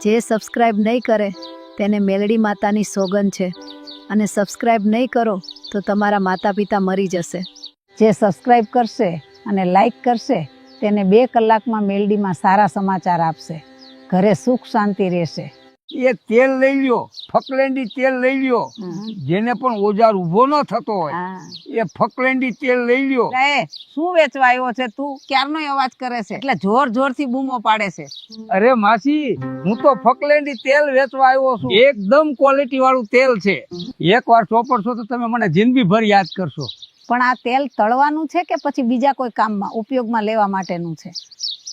જે સબસ્ક્રાઇબ નહીં કરે તેને મેલડી માતાની સોગંદ છે, અને સબસ્ક્રાઇબ નહીં કરો તો તમારા માતા પિતા મરી જશે. જે સબસ્ક્રાઇબ કરશે અને લાઈક કરશે તેને 2 કલાકમાં મેલડીમાં સારા સમાચાર આપશે. ઘરે સુખ શાંતિ રહેશે. એ તેલ લઈ લ્યો, ફકલેન્ડી તેલ લઈ લ્યો. જેને પણ ઓજાર ઊભો ન થતો હોય એ ફકલેન્ડી તેલ લઈ લ્યો. શું વેચવા આવ્યો છે તું? ક્યારનો અવાજ કરે છે એટલે જોર જોરથી બૂમો પાડે છે. અરે માસી, હું તો ફકલેન્ડી તેલ વેચવા આવ્યો છું. એકદમ ક્વોલિટી વાળું તેલ છે. એકવાર ચોપડશો તો તમે મને જિંદગીભર યાદ કરશો. પણ આ તેલ તળવાનું છે કે પછી બીજા કોઈ કામમાં ઉપયોગમાં લેવા માટેનું છે?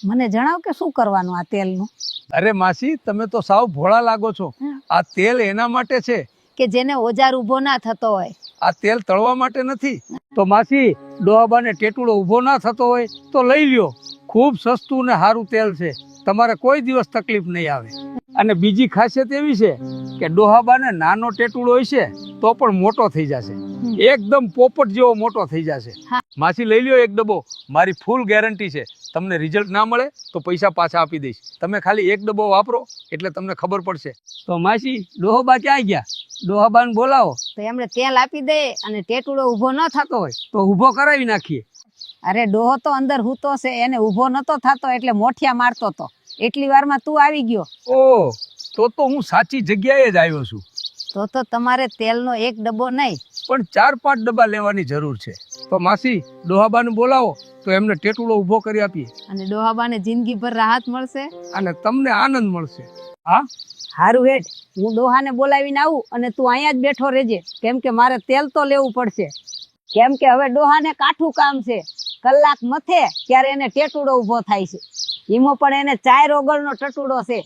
મને જણાવ કે શું કરવાનું આ તેલનું? અરે માસી, તમે તો સાવ ભોળા લાગો છો. આ તેલ એના માટે છે કે જેને ઓજાર ઊભો ના થતો હોય. આ તેલ તળવા માટે નથી. તો માસી, ડોહાબાને ટેટુડો ઊભો ના થતો હોય તો લઈ લ્યો. ખૂબ સસ્તું ને સારું તેલ છે. તમારે કોઈ દિવસ તકલીફ નહીં આવે. અને બીજી ખાસિયત એવી છે કે ડોહાબાને નાનો ટેટુડો હોય છે તો પણ મોટો થઈ જશે. એકદમ પોપટ જેવો મોટો થઈ જશે. માસી લઈ લ્યો એક ડબ્બો. મારી ફૂલ ગેરંટી છે. તમને રિઝલ્ટ ના મળે તો પૈસા પાછા આપી દઈશ. તમે ખાલી એક ડબ્બો વાપરો એટલે તમને ખબર પડશે. તો માસી, ડોહાબા ક્યાં ગયા? ડોહાબાને બોલાવો. તો એમણે તેલ આપી દે અને ટેટુડો ઊભો ન થતો હોય તો ઊભો કરાવી નાખીએ. અરે ડોહો તો અંદર હૂતો છે, એને ઊભો નતો થતો એટલે મોઠિયા મારતો હતો. એટલી વારમાં તું આવી ગયો. ઓહ, તો હું સાચી જગ્યાએ જ આવ્યો છું. તો તમારે તેલનો એક ડબ્બો નહીં પણ 4-5 ડબ્બા લેવાની જરૂર છે. તો માસી, ડોહાબાને બોલાવો તો એમને ટેટુડો ઊભો કરી આપીએ. અને ડોહાબાને જિંદગીભર રાહત મળશે અને તમને આનંદ મળશે. હા, હારું હેડ, હું ડોહાને બોલાવીને આવું અને તું અહીંયા જ બેઠો રહેજે, કેમ કે મારે તેલ તો લેવું પડશે. કેમ કે હવે ડોહાને કાઠું કામ છે. કલાક મથે ત્યારે એને ટેટુડો ઊભો થાય છે. એમાં પણ એને 4 ઓગળનો ટટુડો છે.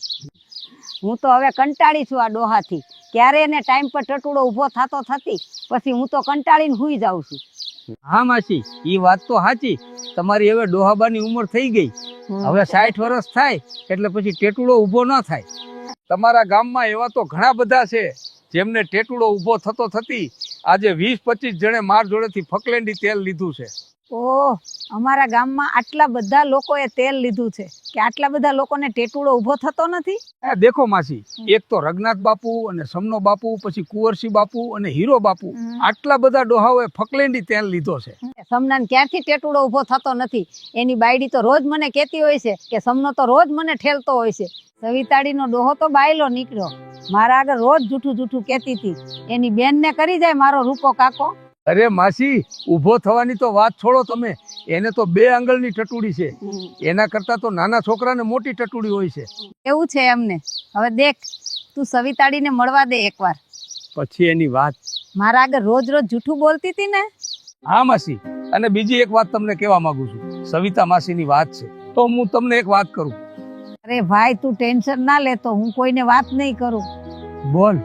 હું તો હવે કંટાળી છું આ ડોહાથી. ક્યારે એને ટાઈમ પર ટટુડો ઊભો થતો થતી, પછી હું તો કંટાળીને હુઈ જાઉં છું. હા માસી, એ વાત તો સાચી. તમારી હવે ડોહાબાની ઉંમર થઈ ગઈ. હવે 60 વર્ષ થાય એટલે પછી ટેટુડો ઊભો ન થાય. તમારા ગામમાં એવા તો ઘણા બધા છે જેમને ટેટુડો ઊભો થતો થતી આજે 20-25 જણે માર જોડેથી ફકલેન્ડી તેલ લીધું છે. ઓહ, અમારા ગામમાં આટલા બધા લોકોએ તેલ લીધું છે કે આટલા બધા લોકોને ટેટુડો ઊભો થતો નથી. દેખો માસી, એક તો રઘનાથ બાપુ અને સમનો બાપુ, પછી કુંવરસી બાપુ અને હીરો બાપુ, આટલા બધા ડોહાઓએ ફકલેન્ડી તેલ લીધો છે. સમનાને ક્યારથી ટેટુડો ઊભો થતો નથી. એની બાયડી તો રોજ મને કહેતી હોય છે કે સમનો તો રોજ મને ઠેલતો હોય છે. સવિતાડીનો ડોહો તો બાયલો નીકળ્યો. મારા આગળ રોજ જૂઠું કહેતી હતી. એની બેનને કરી જાય મારો રૂપો કાકો. અરે માસી, ઊભો થવાની તો વાત છોડો તમે. એને તો 2 આંગળની ટટુડી છે. એના કરતા તો નાના છોકરાને મોટી ટટુડી હોય છે. એવું છે એમને. હવે દેખ, તું સવિતાડીને મળવા દે એકવાર. પછી એની વાત. મારા આગળ રોજ જૂઠું બોલતી હતી ને. હા માસી, અને બીજી એક વાત તમને કહેવા માંગુ છું. સવિતા માસીની વાત છે તો હું તમને એક વાત કરું. અરે ભાઈ, તું ટેન્શન ના લેતો. હું કોઈને વાત નહીં કરું. બોલ.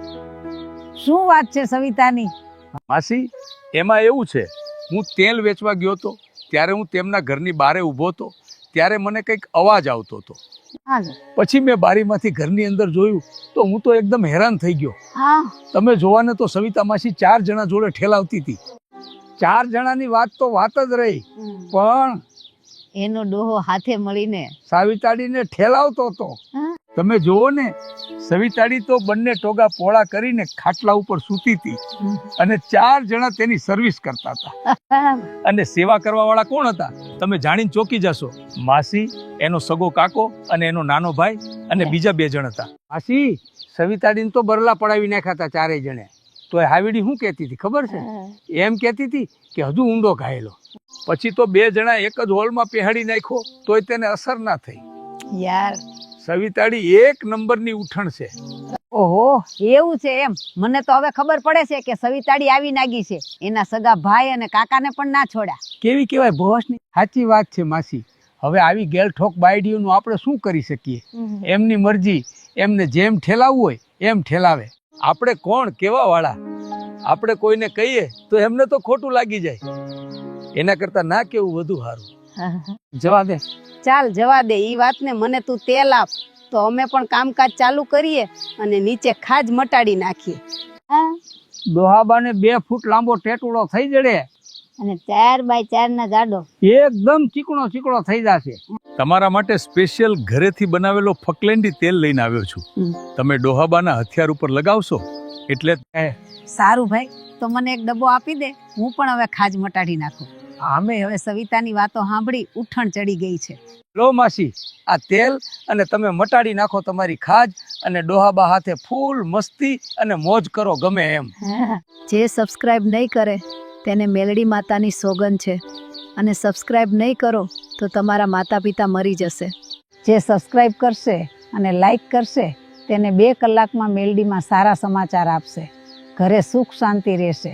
શું વાત છે સવિતાની? માસી, એમાં એવું છે, હું તેલ વેચવા ગયો તો ત્યારે હું તેમના ઘરની બારે ઊભો હતો. ત્યારે મને કંઈક અવાજ આવતો હતો. પછી મેં બારીમાંથી ઘરની અંદર જોયું તો હું તો એકદમ હેરાન થઈ ગયો. તમે જોવાને તો સવિતા માસી 4 જણા જોડે ઠેલાવતી હતી. 4 જણાની વાત તો વાત જ રહી, પણ એનો ડોહો હાથે મળીને સવિતાડીને ઠેલાવતો હતો. તમે જોવો ને, સવિતાડી તો બંને ટોગા પોળા કરીને ખાટલા ઉપર સૂતી હતી અને 4 જણા તેની સર્વિસ કરતા હતા. અને સેવા કરવા વાળા કોણ હતા તમે જાણીને ચોંકી જશો. માસી, એનો સગો કાકો અને એનો નાનો ભાઈ અને બીજા 2 જણ હતા. માસી, સવિતાડીને તો બરલા પડાવી નાખ્યા હતા 4 જણે. તો એ હાવીડી શું કહેતી હતી ખબર છે? એમ કહેતી હતી કે હજુ ઊંડો ઘાયેલો. પછી તો 2 જણા એક જ હોલમાં પહેડી નાખ્યો તોય તેને અસર ના થઈ. યાર, સવિતાડી 1 નંબરની ઉઠણ છે. ઓહો, એવું છે એમ. મને તો હવે ખબર પડે છે કે સવિતાડી આવી નાગી છે. એના સગા ભાઈ અને કાકાને પણ ના છોડ્યા. કેવી કહેવાય ભોસની. સાચી વાત છે માસી. હવે આવી ગેલઠોક બાયડીઓનું આપણે શું કરી શકીએ? એમની મરજી. એમને જેમ ઠેલાવવું હોય એમ ઠેલાવે. આપણે કોણ કેવા વાળા? આપણે કોઈને કહીએ તો એમને તો ખોટું લાગી જાય. એના કરતા ના કેવું વધુ સારું. જવા દે. ચાલ જવા દે ઈ વાતને. મને તું તેલ આપ તો અમે પણ કામકાજ ચાલુ કરીએ અને નીચે ખાજ મટાડી નાખીએ. ડોહાબાને 2 ફૂટ લાંબો ટેટુડો થઈ જડે અને 4x4 ના જાડો. એકદમ ચીકણો ચીકણો થઈ જશે. તમારા માટે સ્પેશિયલ ઘરેથી બનાવેલો ફકલેન્ડી તેલ લઈને આવ્યો છું. તમે ડોહાબાના હથિયાર ઉપર લગાવશો એટલે સારું ભાઈ, તો મને એક ડબ્બો આપી દે, હું પણ હવે ખાજ મટાડી નાખું. અમે હવે સવિતાની વાતો સાંભળી ઉઠણ ચડી ગઈ છે. લો માસી, આ તેલ અને તમે મટાડી નાખો તમારી ખાજ, અને ડોહાબા હાથે ફૂલ મસ્તી અને મોજ કરો ગમે એમ. જે સબસ્ક્રાઇબ નહીં કરે તેને મેલડી માતાની સોગંદ છે, અને સબસ્ક્રાઇબ નહીં કરો તો તમારા માતા પિતા મરી જશે. જે સબસ્ક્રાઇબ કરશે અને લાઈક કરશે તેને 2 કલાકમાં મેલડીમાં સારા સમાચાર આપશે. ઘરે સુખ શાંતિ રહેશે.